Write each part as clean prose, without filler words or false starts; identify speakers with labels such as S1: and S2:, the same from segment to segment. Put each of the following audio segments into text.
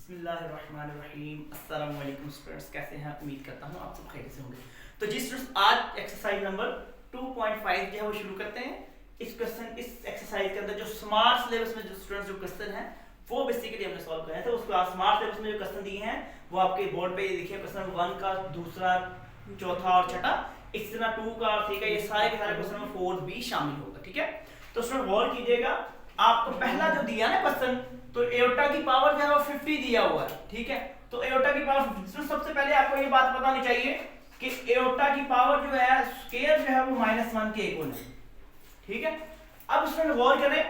S1: बिस्मिल्लाहिर्रहमानिर्रहीम। अस्सलाम वालेकुम स्टूडेंट्स, कैसे हैं? उम्मीद करता हूँ आप सब खैरियत से होंगे। तो जी स्टूडेंट्स, आज एक्सरसाइज नंबर 2.5 जो है वो शुरू करते हैं। इस एक्सरसाइज के अंदर जो स्मार्ट सिलेबस में जो स्टूडेंट्स जो क्वेश्चन हैं वो बेसिकली हमने सॉल्व करे थे। उसको आप स्मार्ट सिलेबस में जो क्वेश्चन दिए हैं वो आपके बोर्ड पे देखिए, क्वेश्चन 1 का, दूसरा, चौथा और छठा। इसी तरह 2 का और 3 का, ये सारे के सारे क्वेश्चन में 4 भी शामिल होगा। ठीक है, तो स्टूडेंट गौर कीजिएगा। आपको पहला जो दिया ना क्वेश्चन, तो एयोटा की पावर जो है वो 50 दिया हुआ है। ठीक है, तो एयोटा की पावर 50। सबसे पहले आपको ये बात पता होनी चाहिए कि एयोटा की पावर जो है स्क्वायर जो है वो -1 के इक्वल है। ठीक है, अब इसमें गौर करें।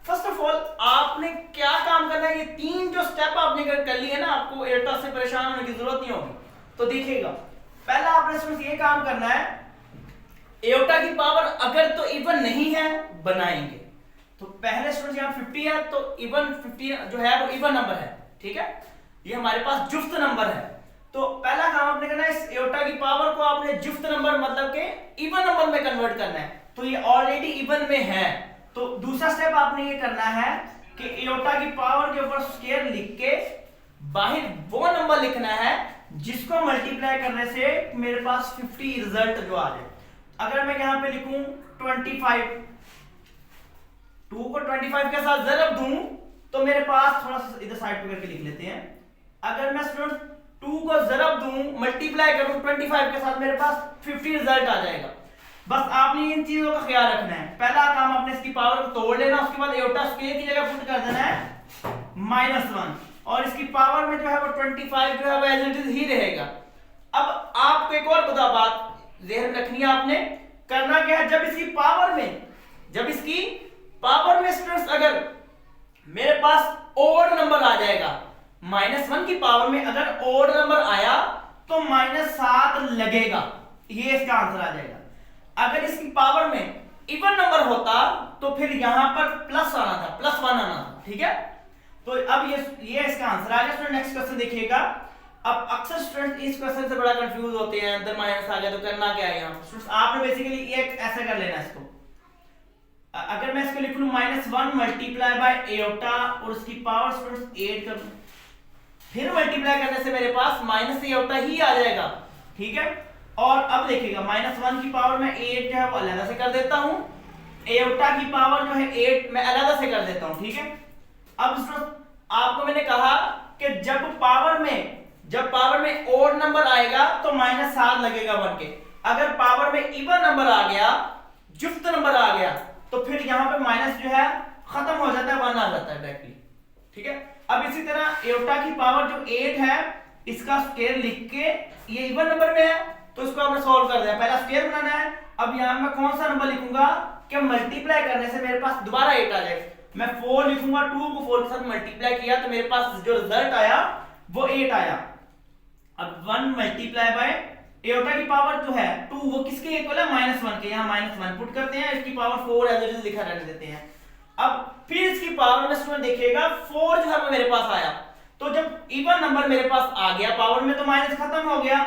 S1: फर्स्ट ऑफ ऑल आपने क्या काम करना है, ये 3 जो स्टेप आपने कर लिए ना, आपको एयोटा से परेशान होने की जरूरत नहीं होगी। तो देखिएगा, पहला आपने इसमें ये काम करना है, एयोटा की पावर अगर तो इवन नहीं है बनाएंगे। तो पहले स्टूडेंट यहां 50 है, तो इवन 50 जो है वो इवन नंबर है। ठीक है, ये हमारे पास जुफ्त नंबर है। तो पहला काम आपने करना है, इस एयोटा की पावर को आपने जुफ्त नंबर मतलब के इवन नंबर में कन्वर्ट करना है। तो ये ऑलरेडी इवन में है। तो दूसरा स्टेप आपने ये करना है कि एयोटा की पावर के ऊपर स्क्वायर लिख के बाहर वो नंबर लिखना है जिसको मल्टीप्लाई करने से मेरे पास 50 रिजल्ट जो आ जाए। अगर मैं यहां पे लिखूं 25, 2 को 25 के साथ ज़रब दूं तो मेरे पास, थोड़ा सा इधर साइड पे करके लिख लेते हैं, अगर मैं स्टूडेंट 2 को ज़रब दूं, मल्टीप्लाई करूं 25 के साथ, मेरे पास 50 रिजल्ट आ जाएगा। बस आपने इन चीजों का ख्याल रखना है। पहला काम आपने इसकी पावर को तोड़ लेना, उसके बाद एयोटा स्क्वायर की जगह पुट कर देना है -1, और इसकी पावर में जो है वो 25 जो है वो एज इट इज ही रहेगा। अब आपको एक और बात ज़हन में रखनी है, आपने करना क्या है, जब इसकी पावर में स्टूडेंट्स अगर मेरे पास ओड नंबर आ जाएगा, -1 की पावर में अगर ओड नंबर आया तो -7 लगेगा, ये इसका आंसर आ जाएगा। अगर इसकी पावर में इवन नंबर होता तो फिर यहां पर प्लस आना था, +1 आना था। ठीक है, तो अब ये इसका आंसर आ गया। नेक्स्ट क्वेश्चन देखिएगा। अब अक्सर स्टूडेंट इस क्वेश्चन से बड़ा कंफ्यूज होते हैं, अंदर माइनस आ गया तो करना क्या है। यहाँ स्टूडेंट्स आपने बेसिकली एक ऐसा कर लेना इसको, अगर मैं इसको लिख लूं -1 मल्टीप्लाई बाय एयोटा और उसकी पावर स्टूडेंट्स 8 कर दूं, फिर मल्टीप्लाई करने से मेरे पास माइनस एयोटा ही आ जाएगा। ठीक है, और अब देखिएगा -1 की पावर में 8 जो है वो अलग से कर देता हूं, एयोटा की पावर जो है 8 मैं अलग से कर देता हूं। ठीक है, अब स्टूडेंट्स आपको मैंने कहा कि जब पावर में ओड नंबर आएगा तो -7 लगेगा 1 के। अगर पावर में इवन नंबर आ गया, जुफ्त नंबर आ गया, तो फिर यहां पे माइनस जो है खत्म हो जाता है, 1 आ जाता है डायरेक्टली। ठीक है, अब इसी तरह एयोटा की पावर जो 8 है, इसका स्क्वायर लिख के, ये इवन नंबर में है तो इसको आपने सॉल्व कर दिया। पहला स्क्वायर बनाना है। अब यहां मैं कौन सा नंबर लिखूंगा कि मल्टीप्लाई करने से मेरे पास दोबारा 8 आ जाए। मैं 4 लिखूंगा, 2 को 4 के साथ मल्टीप्लाई किया तो मेरे पास जो रिजल्ट आया वो 8 आया। अब 1 मल्टीप्लाई बाय एयोटा की पावर जो है 2, वो किसके इक्वल है, -1 के। यहां -1 पुट करते हैं, इसकी पावर 4 एज इट इज लिखा रहने देते हैं। अब फिर इसकी पावर में स्टूडेंट देखिएगा 4 जो है वो मेरे पास आया, तो जब इवन नंबर मेरे पास आ गया पावर में तो माइनस खत्म हो गया,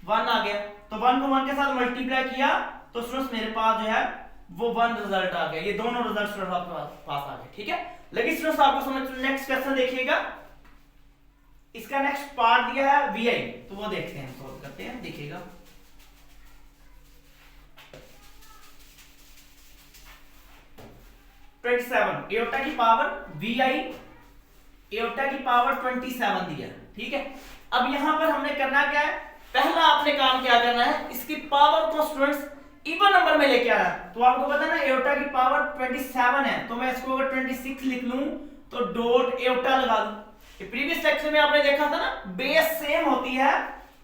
S1: 1 आ गया। तो 1 को 1 के साथ मल्टीप्लाई किया तो स्टूडेंट्स मेरे पास जो है वो 1 रिजल्ट आ गया। ये दोनों रिजल्ट स्टूडेंट्स आपके पास आ गए। ठीक है, लेकिन स्टूडेंट्स आपको समझ, नेक्स्ट क्वेश्चन देखिएगा। इसका नेक्स्ट पार्ट दिया है vi, तो वो देखते हैं, सॉल्व करते हैं। देखिएगा, एयोटा की पावर vi, एयोटा की पावर 27 दिया। ठीक है, अब यहां पर हमने करना क्या है, पहला आपने काम क्या करना है, इसकी पावर को स्टूडेंट्स इवन नंबर में लेके आना है। तो आपको पता है ना एयोटा की पावर 27 है, तो मैं इसको अगर 26 लिख लूं तो डॉट एयोटा लगा दूं। प्रीवियस लेक्चर में आपने देखा था ना, बेस सेम होती है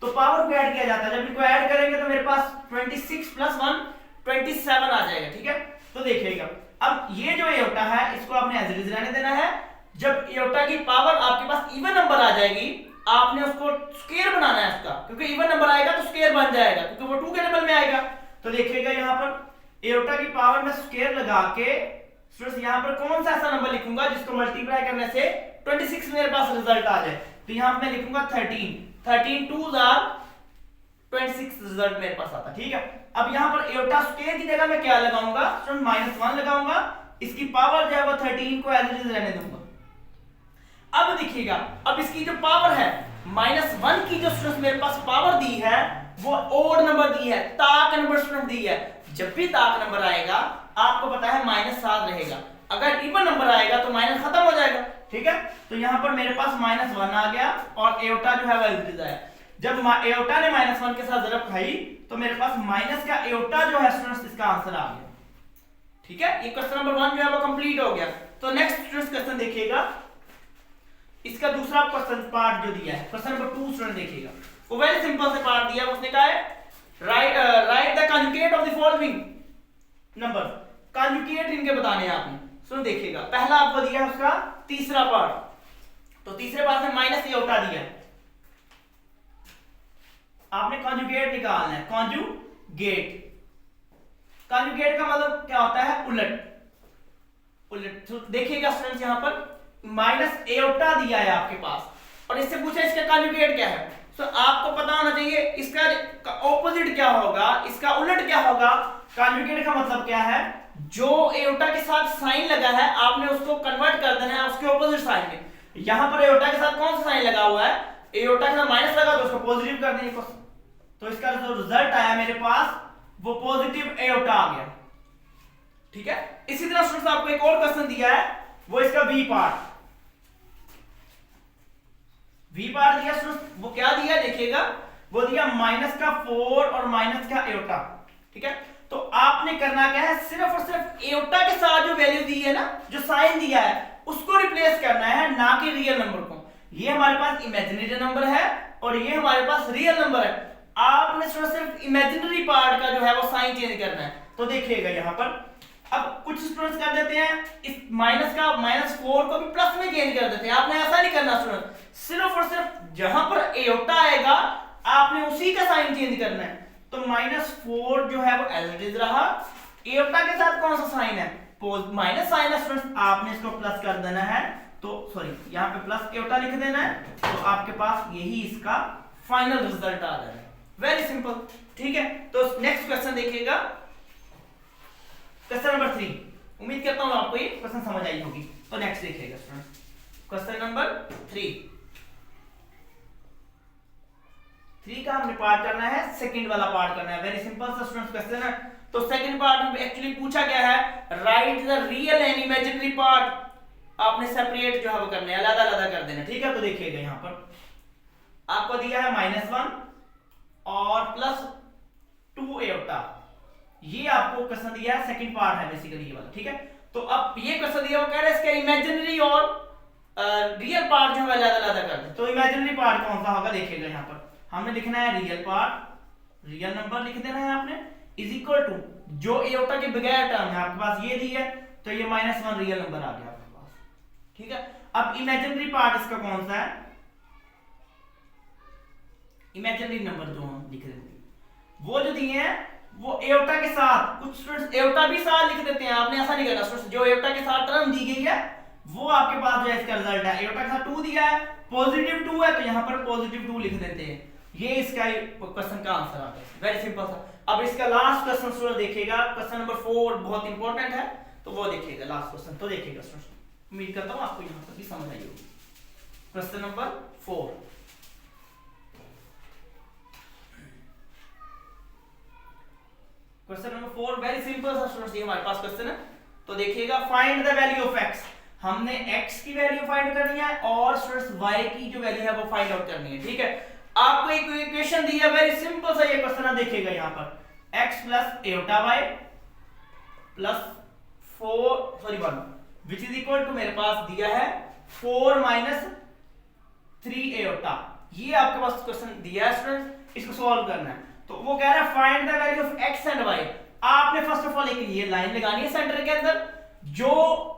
S1: तो पावर को ऐड किया जाता है। जब इनको ऐड करेंगे तो मेरे पास 26 + 1 27 आ जाएगा। ठीक है, तो देखिएगा, अब ये जो एयोटा है इसको आपने एज इट इज रहने देना है। जब एयोटा की पावर आपके पास इवन नंबर आ जाएगी, आपने उसको स्क्वायर बनाना है इसका, क्योंकि इवन नंबर आएगा तो स्क्वायर बन जाएगा, क्योंकि वो 2 के टेबल में आएगा। तो देखिएगा यहां पर एयोटा की पावर में स्क्वायर लगा के स्टूडेंट्स यहां पर कौन सा ऐसा नंबर लिखूंगा जिसको मल्टीप्लाई करने से 26 मेरे पास रिजल्ट आ जाए। तो यहां पे मैं लिखूंगा 13 2s are 26 रिजल्ट मेरे पास आता। ठीक है, अब यहां पर एयोटा स्क्वायर की जगह मैं क्या लगाऊंगा स्टूडेंट, -1 लगाऊंगा, इसकी पावर जो है वो 13 को एज इट इज रहने दूंगा। अब देखिएगा, अब इसकी जो पावर है -1 की जो स्टूडेंट्स मेरे पास पावर दी है वो ओड नंबर दी है, ताक नंबर स्टूडेंट दी है। जब भी ताक नंबर आएगा आपको पता है -7 रहेगा, अगर इवन नंबर आएगा तो माइनस खत्म हो जाएगा, ठीक है। तो यहां पर मेरे पास -1 आ गया और एओटा जो है वह एलटीज आया। जब एओटा ने -1 के साथ जरब खाई तो मेरे पास माइनस का एओटा जो है स्टूडेंट्स इसका आंसर आ गया, ठीक है। ये क्वेश्चन नंबर 1 जो है वो कंप्लीट हो गया। तो नेक्स्ट स्टूडेंट्स क्वेश्चन देखिएगा, इसका दूसरा क्वेश्चन पार्ट जो दिया है, क्वेश्चन नंबर 2 स्टूडेंट देखिएगा, वो वेरी सिंपल से पार्ट दिया है। उसने कहा है right the conjugate of the following number, conjugate इनके बताने हैं आपने। सुन देखिएगा, पहला आपको दिया है उसका तीसरा पार्ट, तो तीसरे पार्ट में माइनस एओटा दिया है, आपने कंजुगेट निकालना है। कंजुगेट, कंजुगेट का मतलब क्या होता है? उलट, उलट। तो देखिएगा स्टूडेंट्स यहां पर माइनस एओटा दिया है आपके पास और इससे पूछा इसका कंजुगेट क्या है। तो आपको पता होना चाहिए इसका ऑपोजिट क्या होगा, इसका उलट क्या होगा। कंजुगेट का मतलब क्या है? जो एओटा के साथ साइन लगा है आपने उसको कन्वर्ट कर देना है उसके ऑपोजिट साइन में। यहां पर एओटा के साथ कौन सा साइन लगा हुआ है? एओटा के साथ माइनस लगा तो उसको पॉजिटिव कर देंगे, तो इसका जो रिजल्ट आया मेरे पास वो पॉजिटिव एओटा आ गया, ठीक है। इसी तरह स्टूडेंट्स आपको एक और क्वेश्चन दिया है, वो इसका बी पार्ट, वी पार्ट दिया स्टूडेंट्स। वो क्या दिया देखिएगा, वो दिया -4 और माइनस का एओटा, ठीक है। तो आपने करना क्या है, सिर्फ और सिर्फ एओटा के साथ जो वैल्यू दी है ना, जो साइन दिया है उसको रिप्लेस करना है, ना कि रियल नंबर को। ये हमारे पास इमेजिनरी नंबर है और ये हमारे पास रियल नंबर है। आपने सिर्फ इमेजिनरी पार्ट का जो है वो साइन चेंज करना है। तो देखिएगा यहां पर, अब कुछ स्टूडेंट्स कर देते हैं इस माइनस का -4 को भी प्लस में चेंज कर देते हैं। आपने ऐसा नहीं करना स्टूडेंट, सिर्फ और सिर्फ जहां पर एओटा आएगा आपने उसी का साइन चेंज करना है। तो -4 जो है वो एज इट इज रहा, एओटा के साथ कौन सा साइन है? माइनस साइन है स्टूडेंट्स, आपने इसको प्लस कर देना है। तो सॉरी, यहां पे प्लस एओटा लिख देना है, तो आपके पास यही इसका फाइनल रिजल्ट आ जाएगा। वेरी सिंपल, ठीक है। तो नेक्स्ट क्वेश्चन देखिएगा, क्वेश्चन नंबर 3। उम्मीद करता हूं आपको ये क्वेश्चन समझ आई होगी। तो नेक्स्ट देखिएगा स्टूडेंट्स, क्वेश्चन नंबर 3 का हमने पार्ट करना है, सेकंड वाला पार्ट करना है। वेरी सिंपल सा स्टूडेंट्स क्वेश्चन है। तो सेकंड पार्ट में एक्चुअली पूछा गया है right the real and imaginary part, आपने सेपरेट जो है वो करने हैं, अलग अलग कर देना, ठीक है। तो देखिएगा यहां पर आपको दिया है -1 और +2 एओटा, ये आपको क्वेश्चन दिया है, सेकंड पार्ट है बेसिकली ये वाला, ठीक है। तो अब ये क्वेश्चन दिया वो कह रहा है इसका इमेजिनरी और रियल पार्ट जो है अलग अलग कर दे। तो इमेजिनरी पार्ट कौन सा होगा देखिएगा, यहां पर हमने लिखना है रियल पार्ट, रियल नंबर लिख देना है आपने, इज इक्वल टू जो एओटा के बगैर टर्म है आपके पास ये दी है, तो ये -1 रियल नंबर आ गया आपके पास, ठीक है। अब इमेजिनरी पार्ट इसका कौन सा है? इमेजिनरी नंबर जो हम लिख रहे हैं वो जो दिए हैं वो एओटा के साथ, कुछ स्टूडेंट्स एओटा भी साथ लिख देते हैं, आपने ऐसा नहीं करना स्टूडेंट्स। जो एओटा के साथ टर्म दी गई है वो आपके पास जो है इसका रिजल्ट है। एओटा के साथ 2 दिया है, +2 है, तो यहां पर +2 लिख देते हैं, ये इसका क्वेश्चन का आंसर आता है। वेरी सिंपल सा। अब इसका लास्ट क्वेश्चन स्टूडेंट देखिएगा, क्वेश्चन नंबर 4 बहुत इंपॉर्टेंट है, तो वो देखिएगा लास्ट क्वेश्चन। तो देखिएगा स्टूडेंट, उम्मीद करता हूं आपको यहां तक भी समझ आई होगी। Question number 4, question number 4 very simple सा स्टूडेंट्स, ये हमारे पास क्वेश्चन है। तो देखिएगा, find the value of x, हमने x की वैल्यू फाइंड करनी है और स्टूडेंट्स y की जो वैल्यू है वो फाइंड आउट करनी है, ठीक है। आपको एक इक्वेशन दी है, वेरी सिंपल सा ये क्वेश्चन है। देखिएगा यहां पर x + iota y + 1 which is equal to मेरे पास दिया है 4 - 3 एओटा, ये आपके पास क्वेश्चन दिया है स्टूडेंट्स, इसको सॉल्व करना है। तो वो कह रहा है find the value of x and y। आपने फर्स्ट ऑफ ऑल एक ये लाइन लगानी है सेंटर के अंदर, जो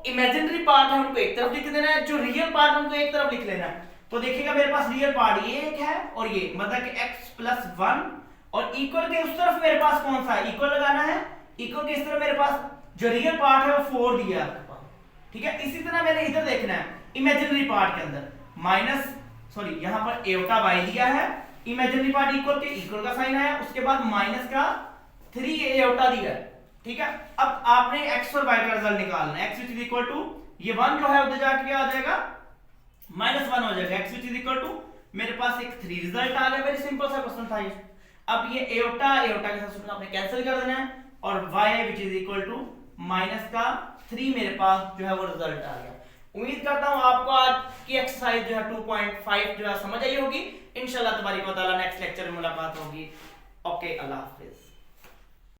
S1: इमेजिनरी पार्ट है उनको एक तरफ लिख देना है, जो रियल पार्ट उनको एक तरफ लिख लेना है। तो देखिएगा मेरे पास रियल पार्ट ये एक है और ये, मतलब कि x + 1, और इक्वल के उस तरफ मेरे पास कौन सा है, इक्वल लगाना है। इक्वल के इस तरफ मेरे पास जो रियल पार्ट है वो 4 दिया है आपके पास, ठीक है। इसी तरह मैंने इधर देखना है इमेजिनरी पार्ट के अंदर यहां पर एओटा y दिया है, इमेजिनरी पार्ट इक्वल के इक्वल का साइन आया, उसके बाद -3 एओटा दिया है, ठीक है। अब आपने x और y का रिजल्ट निकालना है। x इज इक्वल टू ये 1 जो है उधर जाके क्या आ जाएगा -1 हो जाएगा x which is equal to, मेरे पास एक 3 रिजल्ट आ गया, वेरी सिंपल सा क्वेश्चन था ये। अब ये एयोटा के साथ सूत्र आपने कैंसिल कर देना है और y which is equal to -3 मेरे पास जो है वो रिजल्ट आ गया। उम्मीद करता हूं आपको आज की एक्सरसाइज जो है 2.5 जो है समझ आई होगी। इंशाल्लाह तबारिक व तआला नेक्स्ट लेक्चर में मुलाकात होगी। ओके, अल्लाह हाफिज।